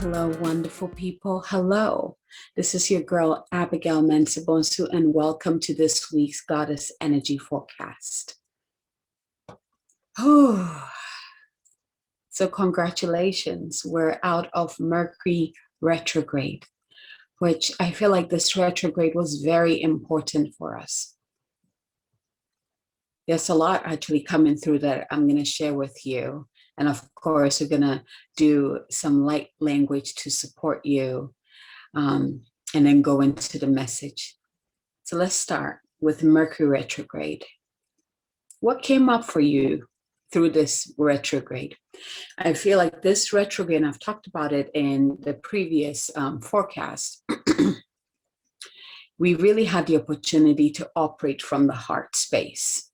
Hello, wonderful people. Hello. This is your girl, Abigail Mensabonsu, and welcome to this week's Goddess Energy Forecast. Oh, so congratulations. We're out of Mercury retrograde, which I feel like this retrograde was very important for us. There's a lot actually coming through that I'm going to share with you. And of course, we're going to do some light language to support you. And then go into the message. So let's start with Mercury retrograde. What came up for you through this retrograde? I feel like this retrograde, and I've talked about it in the previous forecast, we really had the opportunity to operate from the heart space.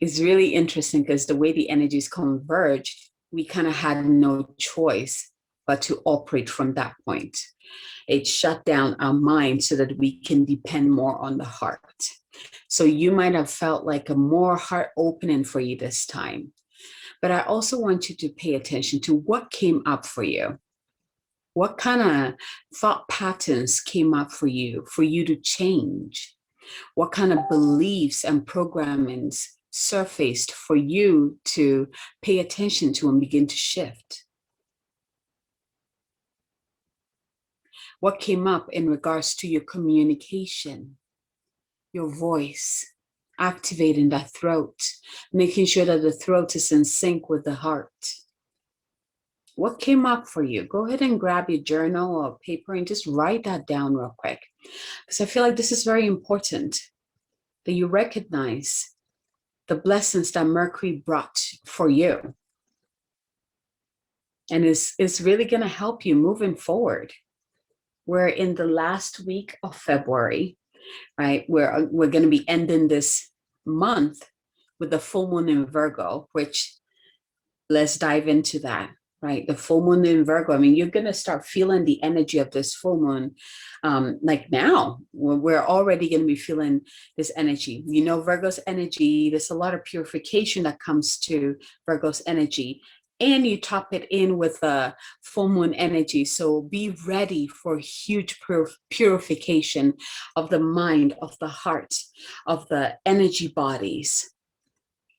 It's really interesting because the way the energies converged, we kind of had no choice but to operate from that point. It shut down our mind so that we can depend more on the heart. So you might have felt like a more heart opening for you this time. But I also want you to pay attention to what came up for you. What kind of thought patterns came up for you to change? What kind of beliefs and programmings surfaced for you to pay attention to and begin to shift? What came up in regards to your communication, your voice, activating that throat, making sure that the throat is in sync with the heart? What came up for you? Go ahead and grab your journal or paper and just write that down real quick. Because I feel like this is very important that you recognize the blessings that Mercury brought for you. And it's really going to help you moving forward. We're in the last week of February, right? We're going to be ending this month with the full moon in Virgo, which let's dive into that, right? The full moon in Virgo. I mean, you're going to start feeling the energy of this full moon. Like now, we're already going to be feeling this energy. You know, Virgo's energy, there's a lot of purification that comes to Virgo's energy. And you top it in with a full moon energy. So be ready for huge purification of the mind, of the heart, of the energy bodies,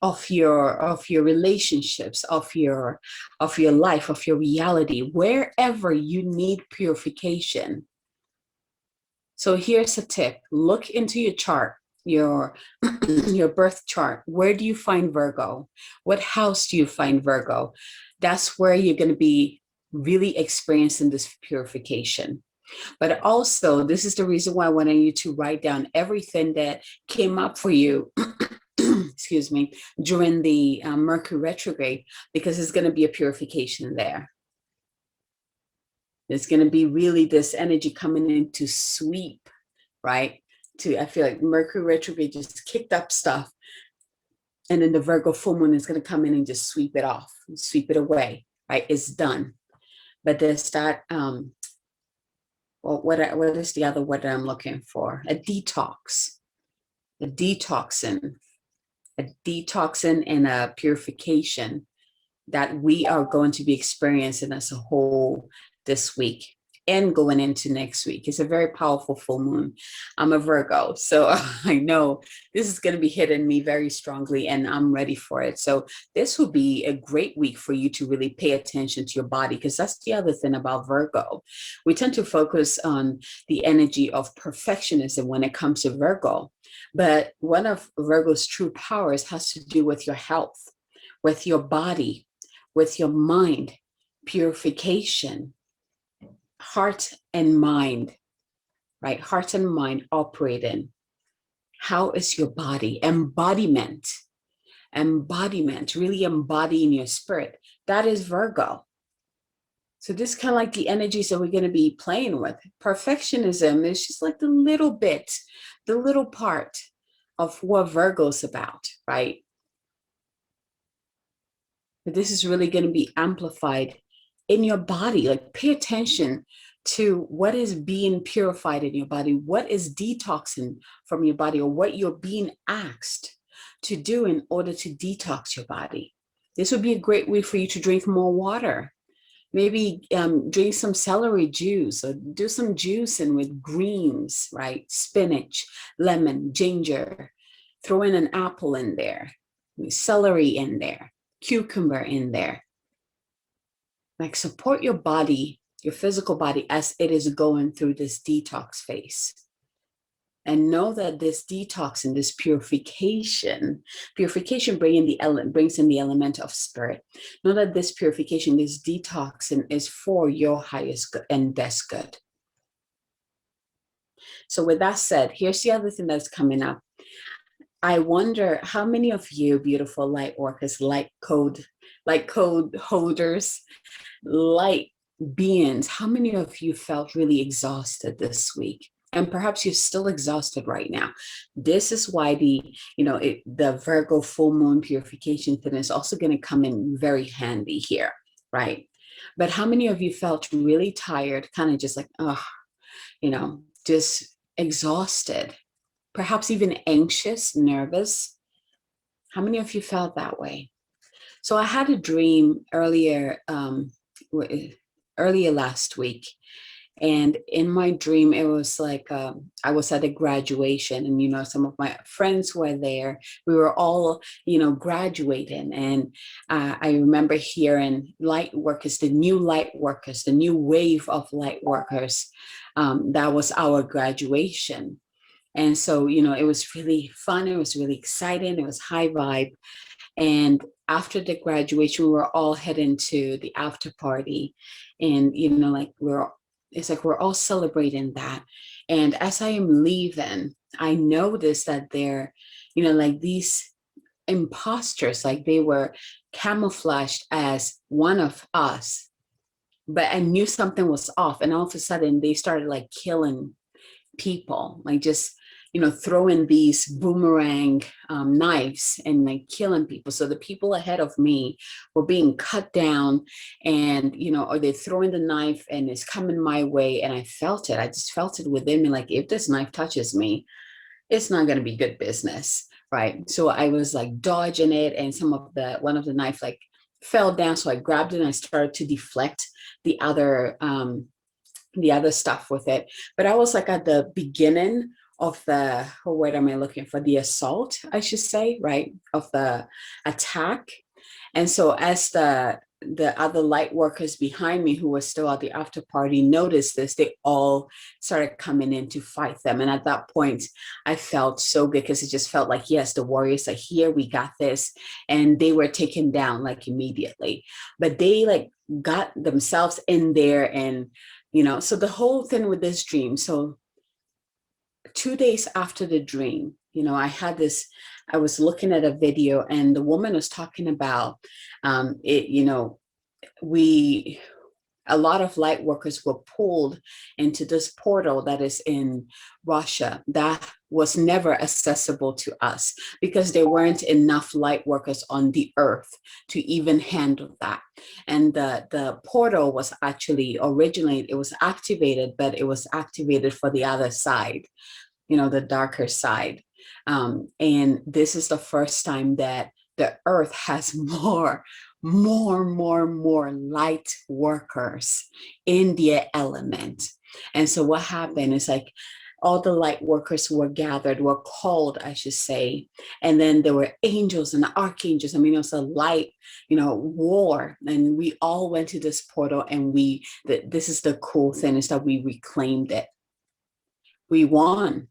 of your relationships, of your life, of your reality, wherever you need purification. So here's a tip. Look into your chart, your birth chart. Where do you find Virgo? What house do you find Virgo? That's where you're going to be really experiencing this purification. But also, this is the reason why I wanted you to write down everything that came up for you excuse me, during the Mercury retrograde, because there's going to be a purification there. There's going to be really this energy coming in to sweep, right? I feel like Mercury retrograde just kicked up stuff. And then the Virgo full moon is going to come in and just sweep it off, sweep it away, right? It's done. But there's that, what is the other word that I'm looking for? A detox, a detoxing and a purification that we are going to be experiencing as a whole this week and going into next week. It's a very powerful full moon. I'm a Virgo, so I know this is going to be hitting me very strongly and I'm ready for it. So this will be a great week for you to really pay attention to your body, because that's the other thing about Virgo. We tend to focus on the energy of perfectionism when it comes to Virgo. But one of Virgo's true powers has to do with your health, with your body, with your mind, purification, heart and mind, right? Heart and mind operating. How is your body? Embodiment, really embodying your spirit. That is Virgo. So this is kind of like the energies that we're going to be playing with. Perfectionism is just like the little bit, the little part of what Virgo's about, right? But this is really going to be amplified in your body. Like, pay attention to what is being purified in your body, what is detoxing from your body, or what you're being asked to do in order to detox your body. This would be a great way for you to drink more water. Maybe drink some celery juice or do some juicing with greens, right? Spinach, lemon, ginger. Throw in an apple in there, celery in there, cucumber in there. Like support your body, your physical body as it is going through this detox phase. And know that this detox and this purification brings in the element of spirit. Know that this purification, this detoxing is for your highest good and best good. So with that said, here's the other thing that's coming up. I wonder how many of you beautiful light workers, light code holders, light beings, how many of you felt really exhausted this week? And perhaps you're still exhausted right now. This is why the Virgo full moon purification thing is also going to come in very handy here, right? But how many of you felt really tired, kind of just like, just exhausted, perhaps even anxious, nervous? How many of you felt that way? So I had a dream earlier last week. And in my dream, it was like I was at a graduation, and some of my friends were there. We were all graduating, and I remember hearing light workers, the new light workers, the new wave of light workers. That was our graduation, and so it was really fun. It was really exciting. It was high vibe, and after the graduation, we were all heading to the after party, and it's like we're all celebrating that. And as I am leaving, I noticed that they're, like these imposters, like they were camouflaged as one of us. But I knew something was off. And all of a sudden they started like killing people, like just throwing these boomerang knives and like killing people. So the people ahead of me were being cut down, and or they're throwing the knife and it's coming my way, and I felt it. I just felt it within me, like if this knife touches me, it's not going to be good business, right? So I was like dodging it, and one of the knife like fell down, so I grabbed it and I started to deflect the other stuff with it. But I was like at the beginning of what word am I looking for? The assault, I should say, right? Of the attack. And so as the other light workers behind me who were still at the after party noticed this, they all started coming in to fight them. And at that point, I felt so good, because it just felt like, yes, the warriors are here, we got this. And they were taken down like immediately. But they like got themselves in there, and so the whole thing with this dream. So 2 days after the dream, I was looking at a video, and the woman was talking about a lot of light workers were pulled into this portal that is in Russia that was never accessible to us, because there weren't enough light workers on the earth to even handle that. And the portal was actually originally, it was activated, but it was activated for the other side, the darker side. And this is the first time that the earth has more light workers in their element. And so what happened is like all the light workers were called, I should say. And then there were angels and archangels. I mean, it was a light, war. And we all went to this portal, and this is the cool thing, is that we reclaimed it. We won.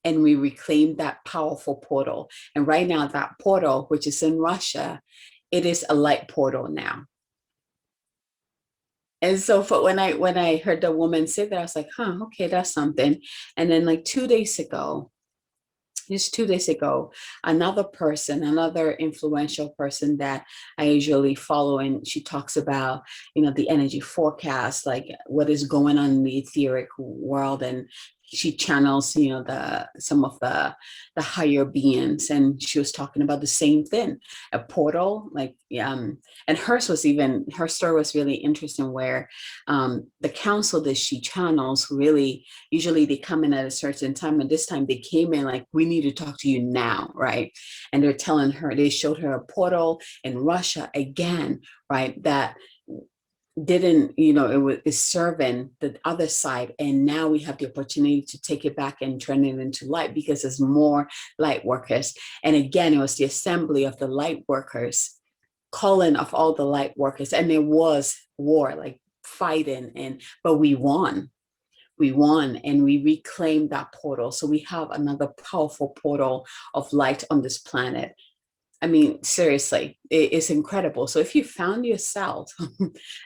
And we reclaimed that powerful portal. And right now, that portal, which is in Russia, it is a light portal now. And so when I heard the woman say that, I was like, okay, that's something. And then like 2 days ago, just 2 days ago, another influential person that I usually follow, and she talks about, the energy forecast, like what is going on in the etheric world. And she channels, some of the higher beings, and she was talking about the same thing, a portal, and her story was really interesting, where the council that she channels, really, usually they come in at a certain time, and this time they came in like, we need to talk to you now, right? And they showed her a portal in Russia again, right, that didn't, is serving the other side, and now we have the opportunity to take it back and turn it into light, because there's more light workers. And again, it was the assembly of the light workers, calling of all the light workers, and there was war, like fighting, but we won and we reclaimed that portal. So we have another powerful portal of light on this planet. I mean, seriously, it's incredible. So if you found yourself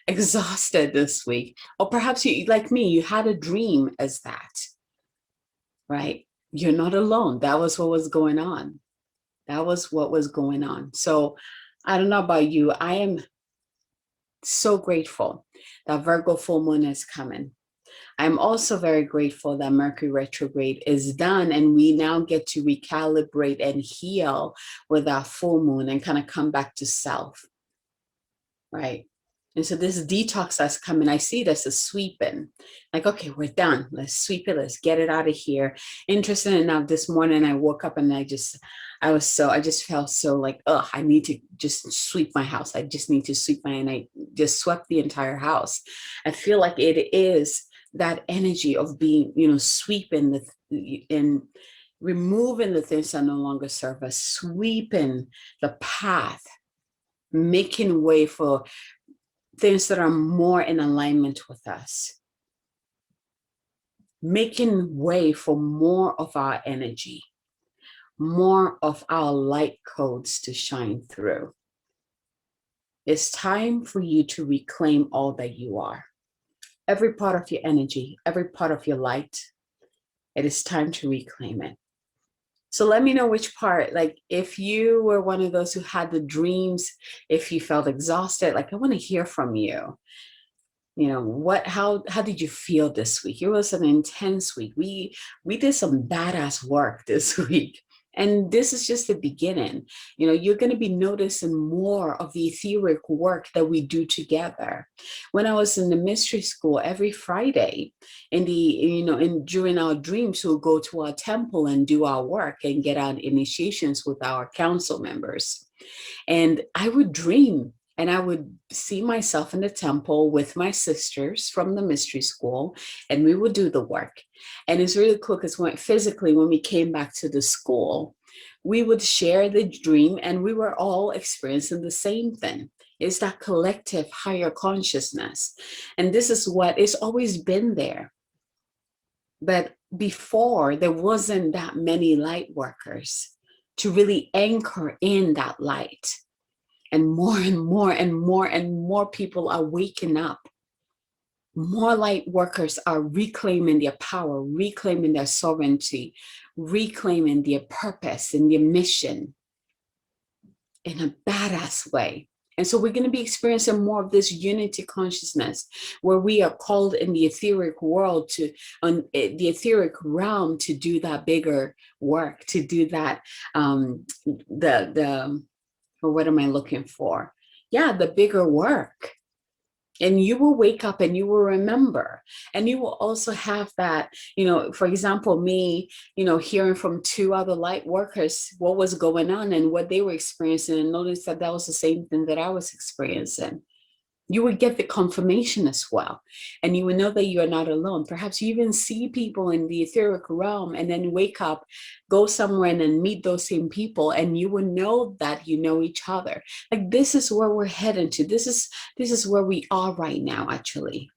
exhausted this week, or perhaps you, like me, you had a dream as that, right? You're not alone. That was what was going on. That was what was going on. So I don't know about you. I am so grateful that Virgo full moon is coming. I'm also very grateful that Mercury retrograde is done, and we now get to recalibrate and heal with our full moon and kind of come back to self, right? And so this detox that's coming, I see it as a sweeping, like, okay, we're done. Let's sweep it. Let's get it out of here. Interesting enough, this morning I woke up and I just felt so like, I need to just sweep my house. I just need to sweep and I just swept the entire house. I feel like it is that energy of being, sweeping and removing the things that no longer serve us, sweeping the path, making way for things that are more in alignment with us, making way for more of our energy, more of our light codes to shine through. It's time for you to reclaim all that you are. Every part of your energy, every part of your light, it is time to reclaim it. So let me know which part, like if you were one of those who had the dreams, if you felt exhausted, like I want to hear from you. How did you feel this week? It was an intense week. We did some badass work this week. And this is just the beginning. You're going to be noticing more of the etheric work that we do together. When I was in the mystery school, every Friday, during our dreams, we'll go to our temple and do our work and get our initiations with our council members. And I would dream, and I would see myself in the temple with my sisters from the mystery school, and we would do the work. And it's really cool because when we came back to the school, we would share the dream, and we were all experiencing the same thing. It's that collective higher consciousness. And this is what it's always been there. But before, there wasn't that many light workers to really anchor in that light. And more and more and more and more people are waking up. More light workers are reclaiming their power, reclaiming their sovereignty, reclaiming their purpose and their mission in a badass way. And so we're going to be experiencing more of this unity consciousness, where we are called in the etheric world the etheric realm, to do that bigger work, to do that, or what am I looking for? Yeah, the bigger work. And you will wake up and you will remember. And you will also have that, for example, me, hearing from two other light workers what was going on and what they were experiencing, and notice that was the same thing that I was experiencing. You would get the confirmation as well. And you would know that you are not alone. Perhaps you even see people in the etheric realm and then wake up, go somewhere and then meet those same people. And you will know that you know each other. Like, this is where we're heading to. This is where we are right now, actually.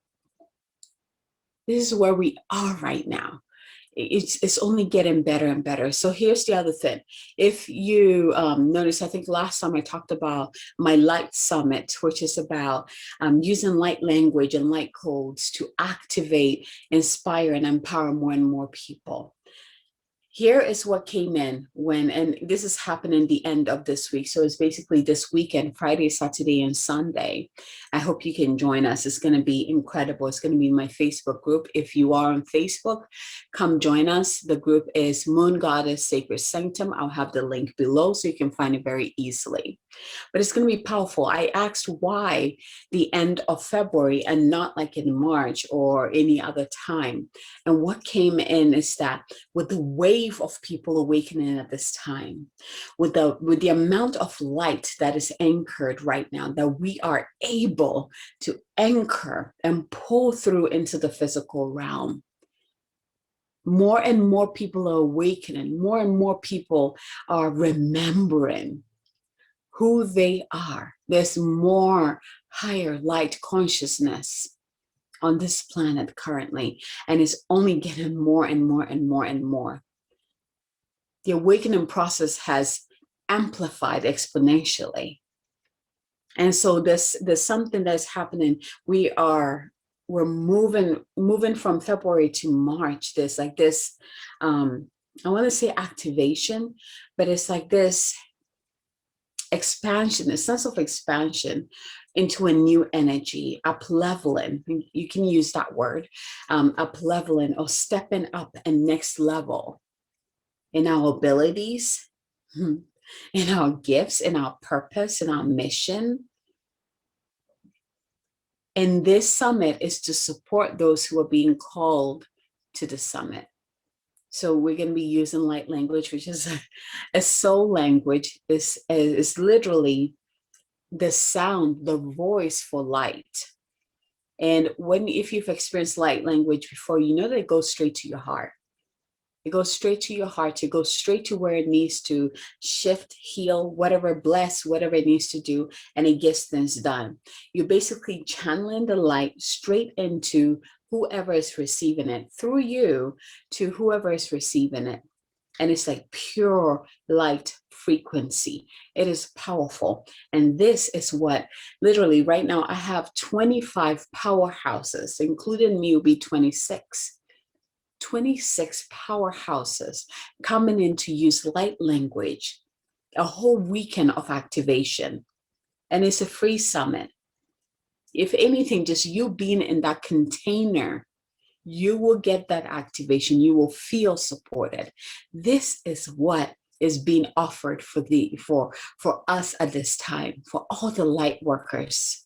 This is where we are right now. It's only getting better and better. So here's the other thing. If you notice, I think last time I talked about my light summit, which is about using light language and light codes to activate, inspire, and empower more and more people. Here is what came in when, and this is happening the end of this week. So it's basically this weekend, Friday, Saturday, and Sunday. I hope you can join us. It's going to be incredible. It's going to be in my Facebook group. If you are on Facebook, come join us. The group is Moon Goddess Sacred Sanctum. I'll have the link below so you can find it very easily. But it's going to be powerful. I asked why the end of February and not like in March or any other time. And what came in is that with the wave of people awakening at this time, with the amount of light that is anchored right now, that we are able to anchor and pull through into the physical realm. More and more people are awakening. More and more people are remembering who they are. There's more higher light consciousness on this planet currently, and it's only getting more and more and more and more. The awakening process has amplified exponentially. And so there's something that's happening. We're moving from February to March. There's like this, I want to say activation, but it's like this expansion, a sense of expansion into a new energy, up-leveling. You can use that word, up-leveling or stepping up and next level in our abilities, in our gifts, in our purpose, in our mission. And this summit is to support those who are being called to the summit. So we're going to be using light language, which is a soul language. Is literally the sound, the voice for light. And if you've experienced light language before, you know that it goes straight to your heart. It goes straight to your heart. It goes straight to where it needs to shift, heal, whatever, bless, whatever it needs to do, and it gets things done. You're basically channeling the light straight into whoever is receiving it, through you to whoever is receiving it. And it's like pure light frequency. It is powerful. And this is what literally right now I have 25 powerhouses, including me will be 26. 26 powerhouses coming in to use light language, a whole weekend of activation. And it's a free summit. If anything, just you being in that container, you will get that activation. You will feel supported. This is what is being offered for us at this time, for all the light workers.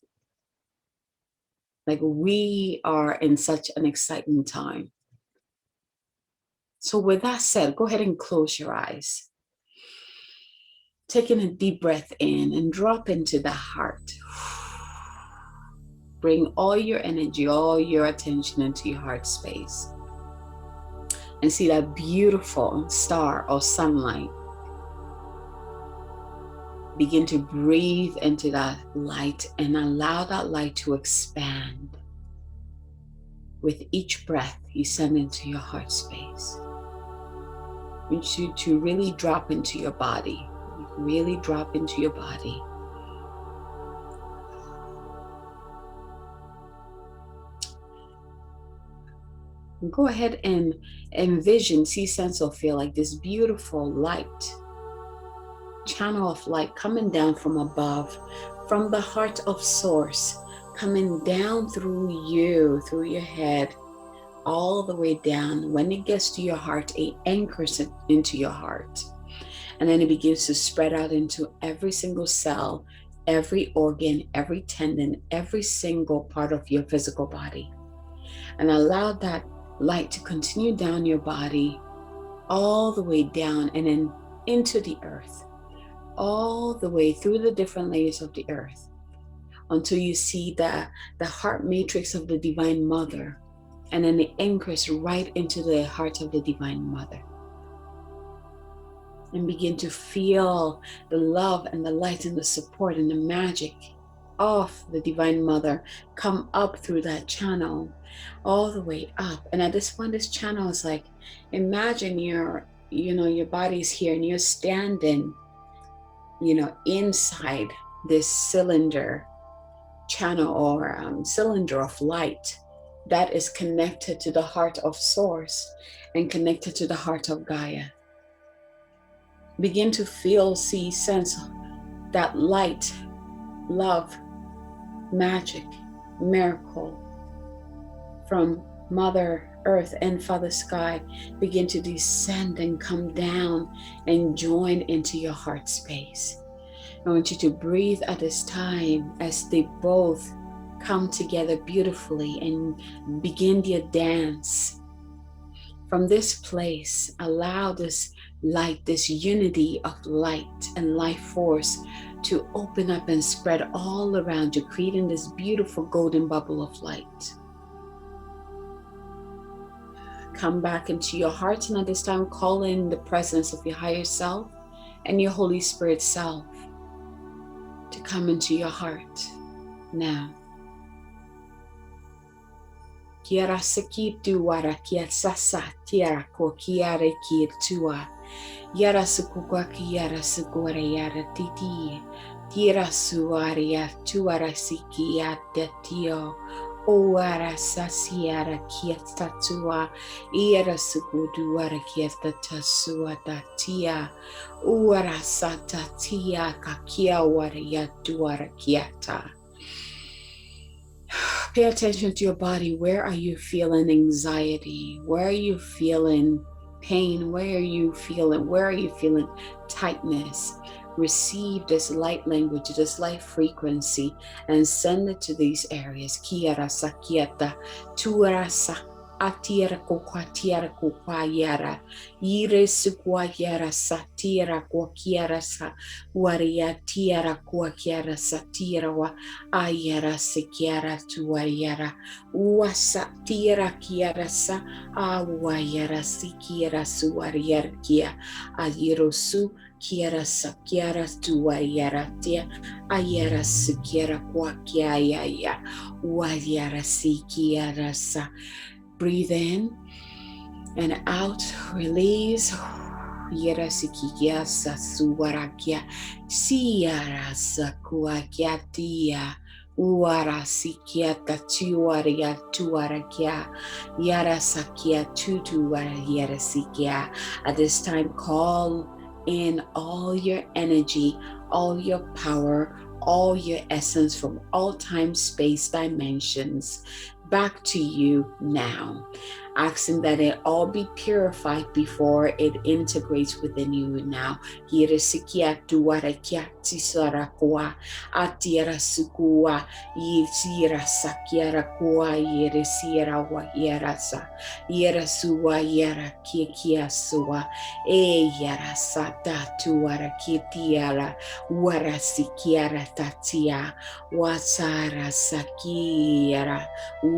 Like, we are in such an exciting time. So with that said, go ahead and close your eyes. Taking a deep breath in and drop into the heart. Bring all your energy, all your attention into your heart space. And see that beautiful star or sunlight. Begin to breathe into that light and allow that light to expand. With each breath you send into your heart space. I want you to really drop into your body. Really drop into your body. And go ahead and envision, see, sense, or feel like this beautiful light, channel of light coming down from above, from the heart of source, coming down through you, through your head, all the way down. When it gets to your heart, it anchors it into your heart. And then it begins to spread out into every single cell, every organ, every tendon, every single part of your physical body. And allow that light to continue down your body, all the way down and then into the earth, all the way through the different layers of the earth, until you see the heart matrix of the Divine Mother. And then it anchors right into the heart of the Divine Mother. And begin to feel the love and the light and the support and the magic of the Divine Mother come up through that channel, all the way up. And at this point, this channel is like, imagine your body's here and you're standing, inside this cylinder channel or cylinder of light that is connected to the heart of source and connected to the heart of Gaia. Begin to feel, see, sense that light, love, magic, miracle from Mother Earth and Father Sky begin to descend and come down and join into your heart space. I want you to breathe at this time as they both come together beautifully and begin their dance. From this place, allow this light, this unity of light and life force to open up and spread all around you, creating this beautiful golden bubble of light. Come back into your heart, and at this time, call in the presence of your higher self and your Holy Spirit self to come into your heart now. Kiara sakitu wara kia sasa tiara ko kiare ki tua. Yara sukukwa kiara sukura yara titi. Tira suaria tuara sikia tetio. Oara sasiara kia tatua. Iara sukudu wara kia tatasua tatia. Uara satatia kakia wara ya tuara kiata. Pay attention to your body. Where are you feeling anxiety? Where are you feeling pain? Where are you feeling tightness? Receive this light language, this light frequency, and send it to these areas. Kiara sakiata, tuara sa. Atira kokwatiara kokwayara, ire sukwayara satira kwakiara sa, waria tiara kwakiara satira wa ayara sekiara tuayara, wasatira kiara sa, awayara sikiara suariara kia, ayiro su kiara sakiara tuayara tia, ayara sikiara kwakiaya, wayara sikiara sa. Breathe in and out, release. Yera sikia sasuarakia, siara sakuakia tia, uara sikia tatuaria tuarakia, yara sakia tutuara yera sikia. At this time, call in all your energy, all your power, all your essence from all time, space, dimensions back to you now, asking that it all be purified before it integrates within you now. Hirisikia tuarakia tisarakua, atira sukua, yisira sakiara kua, yirisira wa yerasa, yerasua yera kikia sua, yara sata tuarakitiara, warasikiara tatia, wasara sakiara.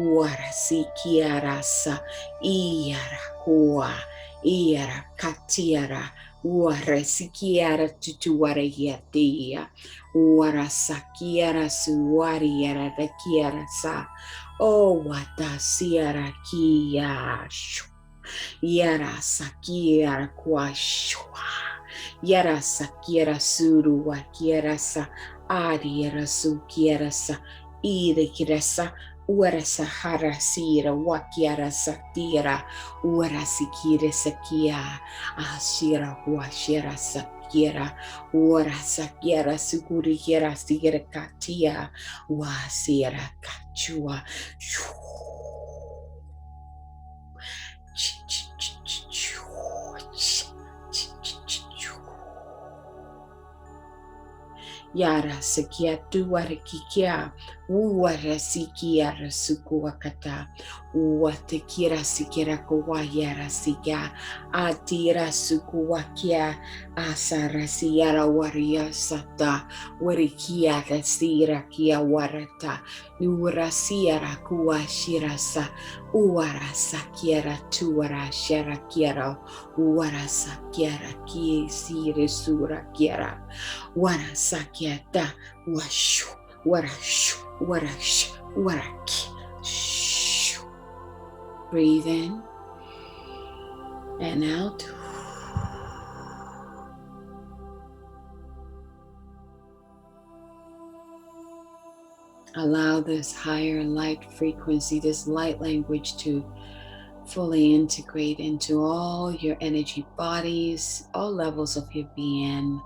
Uara sikiara sa iara kua iara katiara uara sikiara tutuara yatia uara sakiara suariara rakiara sa o wata siara kia yara sakiara kwa shua yara sakiara suru wa kiara sa ariara su kiara sa ire kirasa Uara sahara sira wakiara satira uara sikire sakia ashira huashira sakira uara sakiara sukuri kira sikira katia wasira kachua Yara sakia tuara kikia uara sikia rasukuakata uatekira sikira kuwa yara sikia atira sukuakia asara siara waria sata warikia rasira kia warata ura siara kuwa shirasa uara sakiera tuara shara kiera uara sakiera ki sire sura kiera wara sakieta washu warashu warash waraki. Breathe in and out. Allow this higher light frequency, this light language to fully integrate into all your energy bodies, all levels of your being.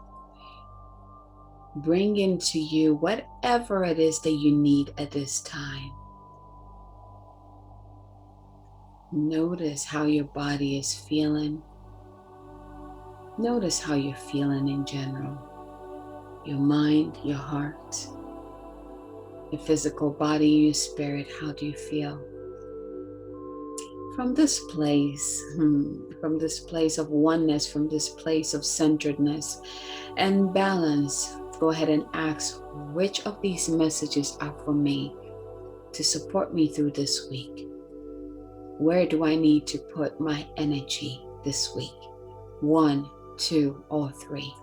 Bring into you whatever it is that you need at this time. Notice how your body is feeling. Notice how you're feeling in general. Your mind, your heart, your physical body, your spirit. How do you feel? From this place of oneness, from this place of centeredness and balance, go ahead and ask, which of these messages are for me to support me through this week? Where do I need to put my energy this week? 1, 2, or 3.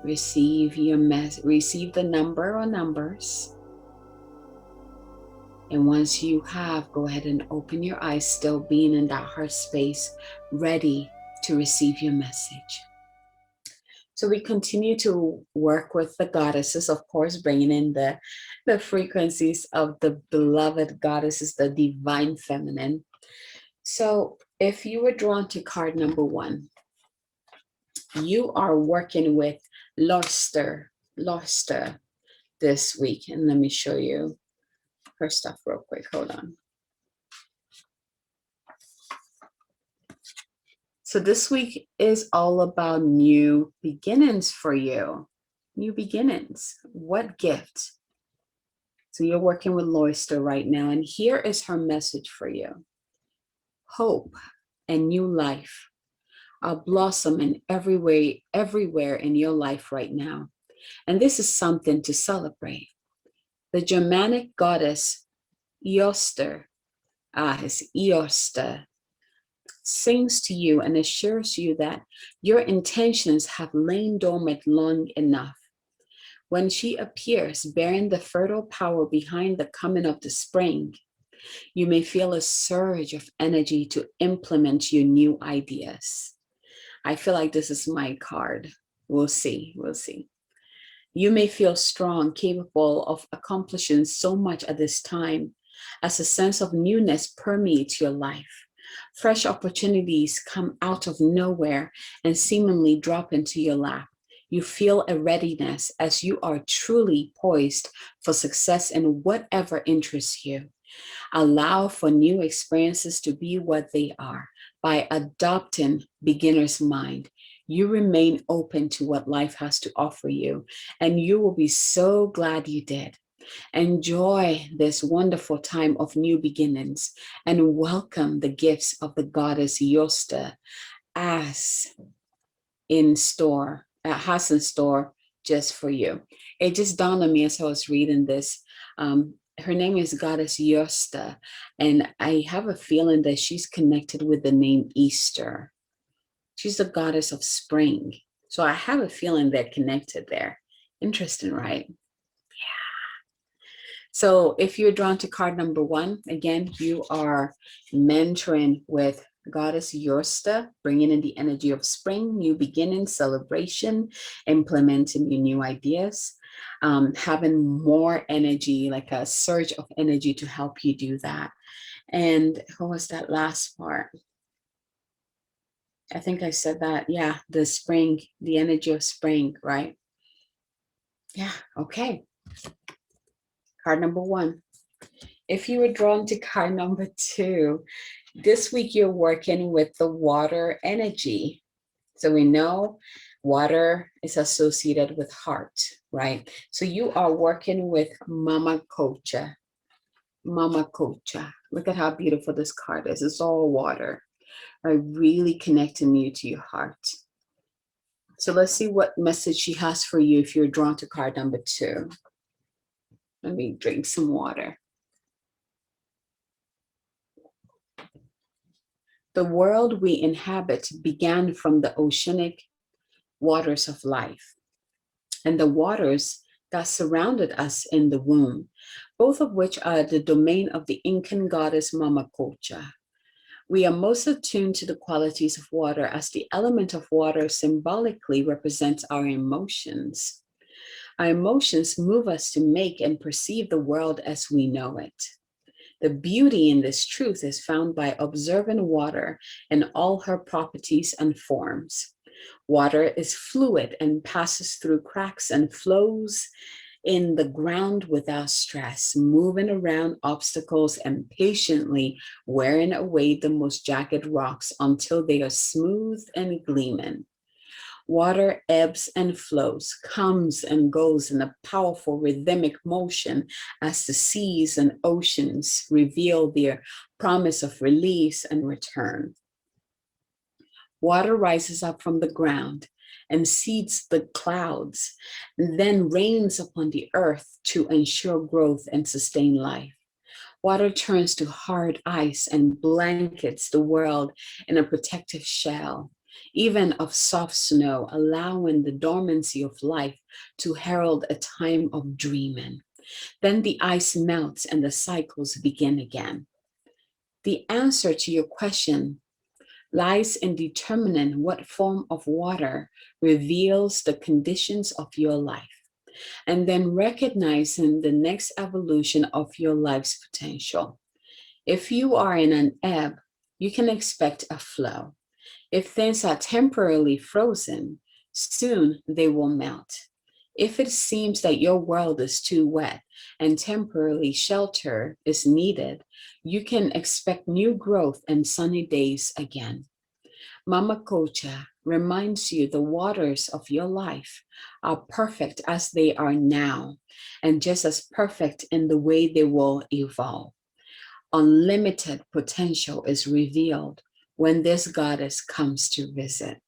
Receive the number or numbers. And once you have, go ahead and open your eyes, still being in that heart space, ready to receive your message. So we continue to work with the goddesses, of course, bringing in the frequencies of the beloved goddesses, the divine feminine. So if you were drawn to card number 1, you are working with Loster this week. And let me show you her stuff real quick. Hold on. So this week is all about new beginnings for you. New beginnings. What gift? So you're working with Loister right now, and here is her message for you. Hope and new life are blossoming everywhere in your life right now. And this is something to celebrate. The Germanic goddess Eoster, sings to you and assures you that your intentions have lain dormant long enough. When she appears, bearing the fertile power behind the coming of the spring, you may feel a surge of energy to implement your new ideas. I feel like this is my card. We'll see. You may feel strong, capable of accomplishing so much at this time as a sense of newness permeates your life. Fresh opportunities come out of nowhere and seemingly drop into your lap. You feel a readiness as you are truly poised for success in whatever interests you. Allow for new experiences to be what they are. By adopting beginner's mind, you remain open to what life has to offer you, and you will be so glad you did. Enjoy this wonderful time of new beginnings and welcome the gifts of the goddess Yosta has in store just for you. It just dawned on me as I was reading this. Her name is Goddess Yosta, and I have a feeling that she's connected with the name Easter. She's the goddess of spring. So I have a feeling they're connected there. Interesting, right? So if you're drawn to card number 1, again, you are mentoring with Goddess Yosta, bringing in the energy of spring, new beginning, celebration, implementing your new ideas, having more energy, like a surge of energy to help you do that. And what was that last part? I think I said that. Yeah, the spring, the energy of spring, right? Yeah, okay. Card number 1. If you were drawn to card number 2, this week you're working with the water energy. So we know water is associated with heart, right? So you are working with Mama Kocha. Mama Kocha. Look at how beautiful this card is. It's all water. Right? Really connecting you to your heart. So let's see what message she has for you if you're drawn to card number 2. Let me drink some water. The world we inhabit began from the oceanic waters of life and the waters that surrounded us in the womb, both of which are the domain of the Incan goddess Mama Kocha. We are most attuned to the qualities of water as the element of water symbolically represents our emotions. Our emotions move us to make and perceive the world as we know it. The beauty in this truth is found by observing water in all her properties and forms. Water is fluid and passes through cracks and flows in the ground without stress, moving around obstacles and patiently wearing away the most jagged rocks until they are smooth and gleaming. Water ebbs and flows, comes and goes in a powerful rhythmic motion as the seas and oceans reveal their promise of release and return. Water rises up from the ground and seeds the clouds, and then rains upon the earth to ensure growth and sustain life. Water turns to hard ice and blankets the world in a protective shell, even of soft snow, allowing the dormancy of life to herald a time of dreaming. Then the ice melts and the cycles begin again. The answer to your question lies in determining what form of water reveals the conditions of your life, and then recognizing the next evolution of your life's potential. If you are in an ebb, you can expect a flow. If things are temporarily frozen, soon they will melt. If it seems that your world is too wet and temporarily shelter is needed, you can expect new growth and sunny days again. Mama Kocha reminds you the waters of your life are perfect as they are now, and just as perfect in the way they will evolve. Unlimited potential is revealed when this goddess comes to visit.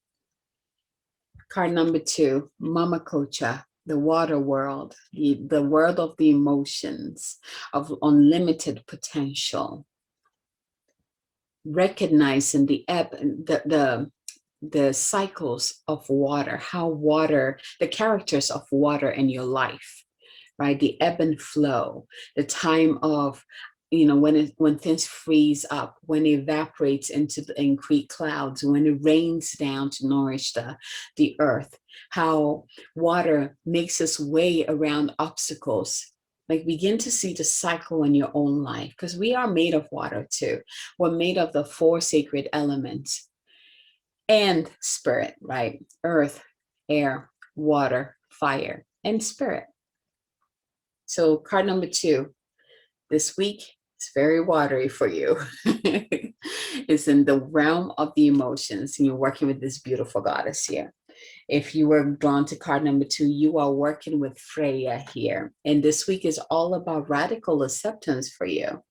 Card number 2, Mama Kocha, the water world, the world of the emotions, of unlimited potential. Recognizing the ebb, the cycles of water, how water, the characters of water in your life, right? The ebb and flow, the time of, when things freeze up, when it evaporates and create clouds, when it rains down to nourish the earth, how water makes its way around obstacles. Like, begin to see the cycle in your own life, because we are made of water too. We're made of the 4 sacred elements and spirit, right? Earth, air, water, fire, and spirit. So card number 2, this week, it's very watery for you. It's in the realm of the emotions, and you're working with this beautiful goddess here. If you were drawn to card number 2, you are working with Freya here. And this week is all about radical acceptance for you.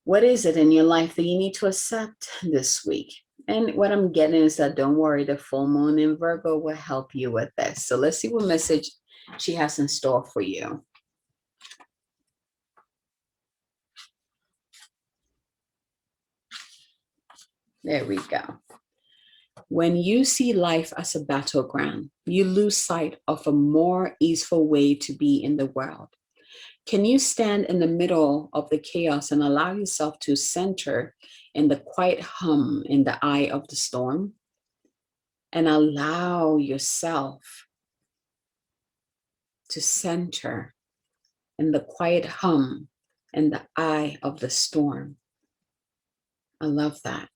What is it in your life that you need to accept this week? And what I'm getting is that, don't worry, the full moon in Virgo will help you with this. So let's see what message she has in store for you. There we go. When you see life as a battleground, you lose sight of a more easeful way to be in the world. Can you stand in the middle of the chaos and allow yourself to center in the quiet hum in the eye of the storm? And allow yourself to center in the quiet hum in the eye of the storm. I love that.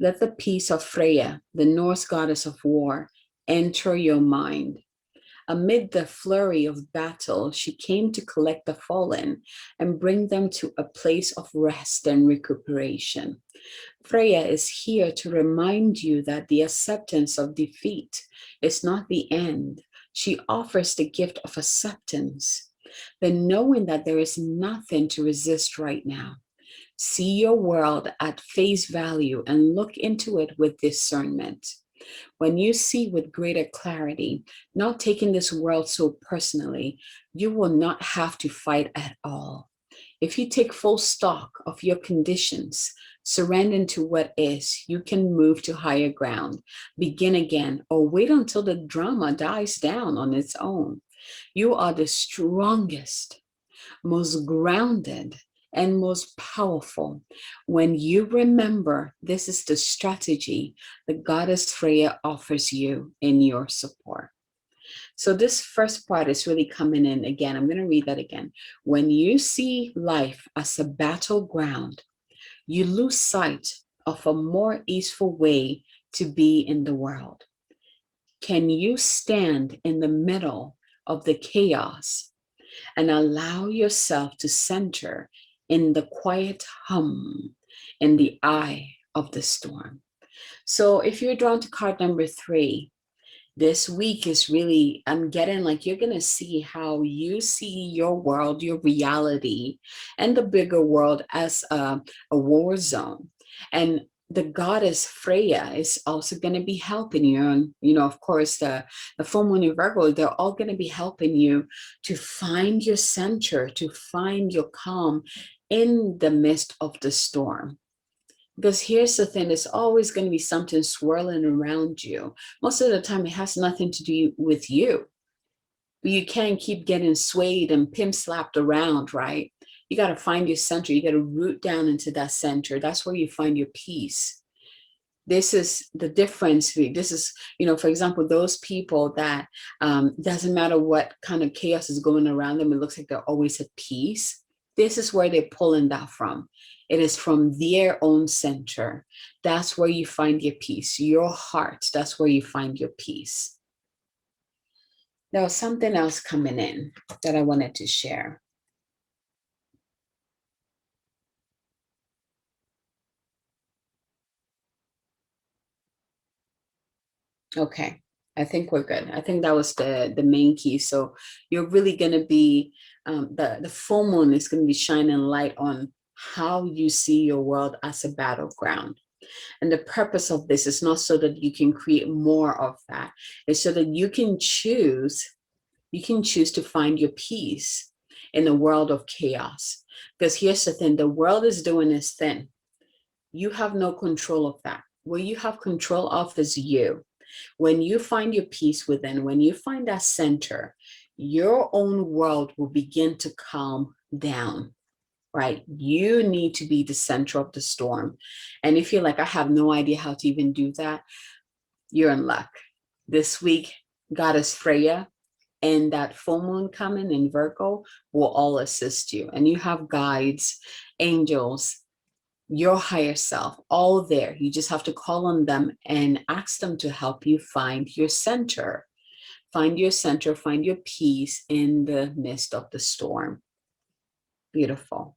Let the peace of Freya, the Norse goddess of war, enter your mind. Amid the flurry of battle, she came to collect the fallen and bring them to a place of rest and recuperation. Freya is here to remind you that the acceptance of defeat is not the end. She offers the gift of acceptance, the knowing that there is nothing to resist right now. See your world at face value and look into it with discernment. When you see with greater clarity, not taking this world so personally, you will not have to fight at all. If you take full stock of your conditions, surrender to what is, you can move to higher ground, begin again, or wait until the drama dies down on its own. You are the strongest, most grounded, and most powerful when you remember this is the strategy the goddess Freya offers you in your support. So this first part is really coming in again. I'm going to read that again. When you see life as a battleground, you lose sight of a more easeful way to be in the world. Can you stand in the middle of the chaos and allow yourself to center in the quiet hum in the eye of the storm? So if you're drawn to card number 3, this week is really, I'm getting like you're going to see how you see your world, your reality, and the bigger world as a war zone. And the goddess Freya is also going to be helping you. And, of course, the full moon in Virgo, they're all going to be helping you to find your center, to find your calm in the midst of the storm. Because here's the thing, there's always going to be something swirling around you. Most of the time, it has nothing to do with you. But you can't keep getting swayed and pimp slapped around, right? You got to find your center. You got to root down into that center. That's where you find your peace. This is the difference. This is, for example, those people that doesn't matter what kind of chaos is going around them, it looks like they're always at peace. This is where they're pulling that from. It is from their own center. That's where you find your peace, your heart. That's where you find your peace. There was something else coming in that I wanted to share. Okay, I think we're good. I think that was the main key. So you're really going to be, the full moon is going to be shining light on how you see your world as a battleground. And the purpose of this is not so that you can create more of that. It's so that you can choose to find your peace in a world of chaos. Because here's the thing, the world is doing its thing. You have no control of that. What you have control of is you. When you find your peace within, when you find that center, your own world will begin to calm down. Right? You need to be the center of the storm. And if you're like, I have no idea how to even do that, you're in luck. This week, Goddess Freya and that full moon coming in Virgo will all assist you. And you have guides, angels, your higher self, all there. You just have to call on them and ask them to help you find your center. Find your center, find your peace in the midst of the storm. Beautiful.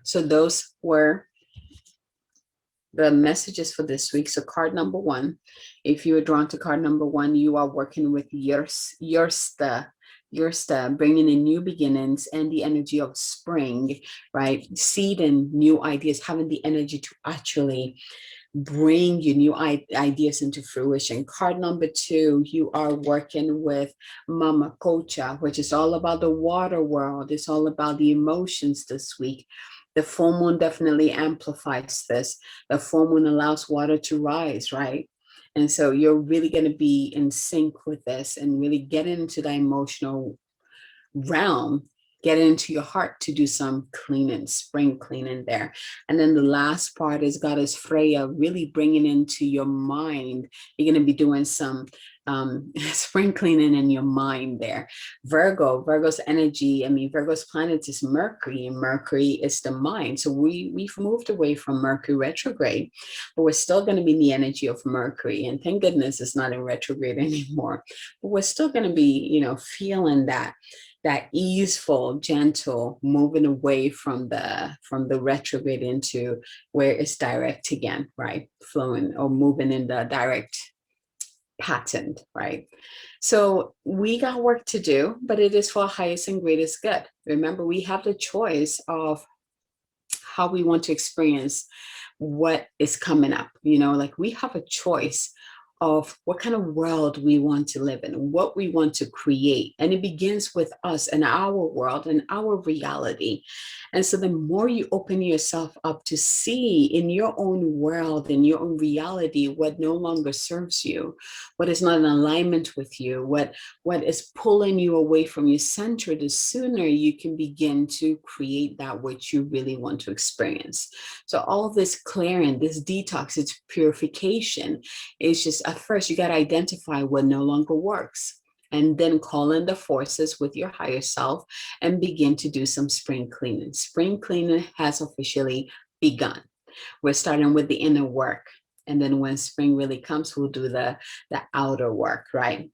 So those were the messages for this week. So card number 1, if you are drawn to card number 1, you are working with your bringing in new beginnings and the energy of spring, right? Seeding new ideas, having the energy to actually bring your new ideas into fruition. Card number 2, you are working with Mama Kocha, which is all about the water world. It's all about the emotions this week. The full moon definitely amplifies this. The full moon allows water to rise, right? And so you're really going to be in sync with this and really get into the emotional realm, get into your heart to do some cleaning, spring cleaning there. And then the last part is Goddess Freya really bringing into your mind. You're going to be doing some spring cleaning in your mind there. Virgo's energy, Virgo's planet is Mercury, and Mercury is the mind. So we've moved away from Mercury retrograde, but we're still going to be in the energy of Mercury. And thank goodness it's not in retrograde anymore. But we're still going to be, feeling that easeful, gentle moving away from the retrograde into where it's direct again, right? Flowing or moving in the direct pattern, right? So we got work to do, but it is for our highest and greatest good. Remember, we have the choice of how we want to experience what is coming up. Like we have a choice of what kind of world we want to live in, what we want to create. And it begins with us and our world and our reality. And so the more you open yourself up to see in your own world, in your own reality, what no longer serves you, what is not in alignment with you, what is pulling you away from your center, the sooner you can begin to create that which you really want to experience. So all this clearing, this detox, it's purification. It's just at first you got to identify what no longer works, and then call in the forces with your higher self and begin to do some spring cleaning. Spring cleaning has officially begun. We're starting with the inner work. And then when spring really comes, we'll do the outer work, right?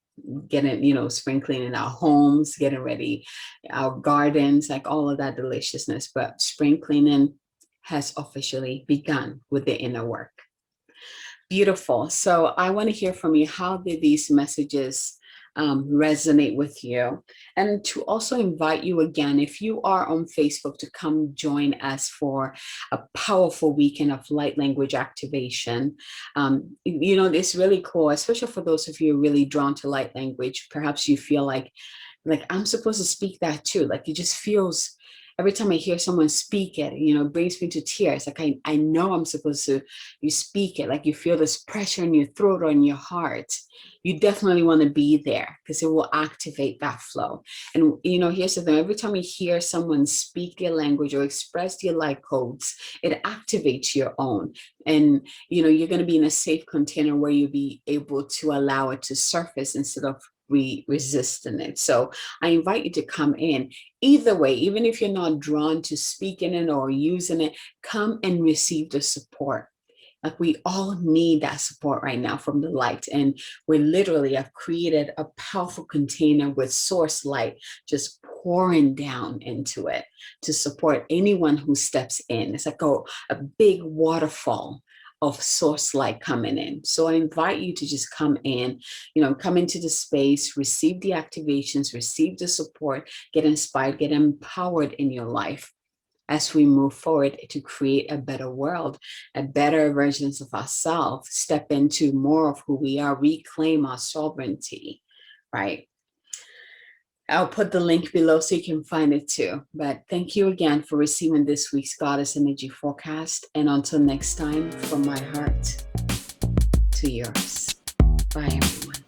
Getting, spring cleaning our homes, getting ready our gardens, like all of that deliciousness. But spring cleaning has officially begun with the inner work. Beautiful. So I want to hear from you. How did these messages resonate with you? And to also invite you again, if you are on Facebook, to come join us for a powerful weekend of light language activation. It's really cool, especially for those of you really drawn to light language. Perhaps you feel like I'm supposed to speak that too. Like it just feels, every time I hear someone speak it, it brings me to tears. Like I know I'm supposed to, you speak it, like you feel this pressure in your throat or in your heart. You definitely want to be there because it will activate that flow. And, here's the thing, every time you hear someone speak their language or express their light codes, it activates your own. And, you're going to be in a safe container where you'll be able to allow it to surface instead of resisting it. So I invite you to come in. Either way, even if you're not drawn to speaking it or using it, come and receive the support. Like we all need that support right now from the light. And we literally have created a powerful container with source light just pouring down into it to support anyone who steps in. It's like a big waterfall of source light coming in. So I invite you to just come in, come into the space, receive the activations, receive the support, get inspired, get empowered in your life as we move forward to create a better world, a better versions of ourselves, step into more of who we are, reclaim our sovereignty, right? I'll put the link below so you can find it too. But thank you again for receiving this week's Goddess Energy Forecast. And until next time, from my heart to yours. Bye, everyone.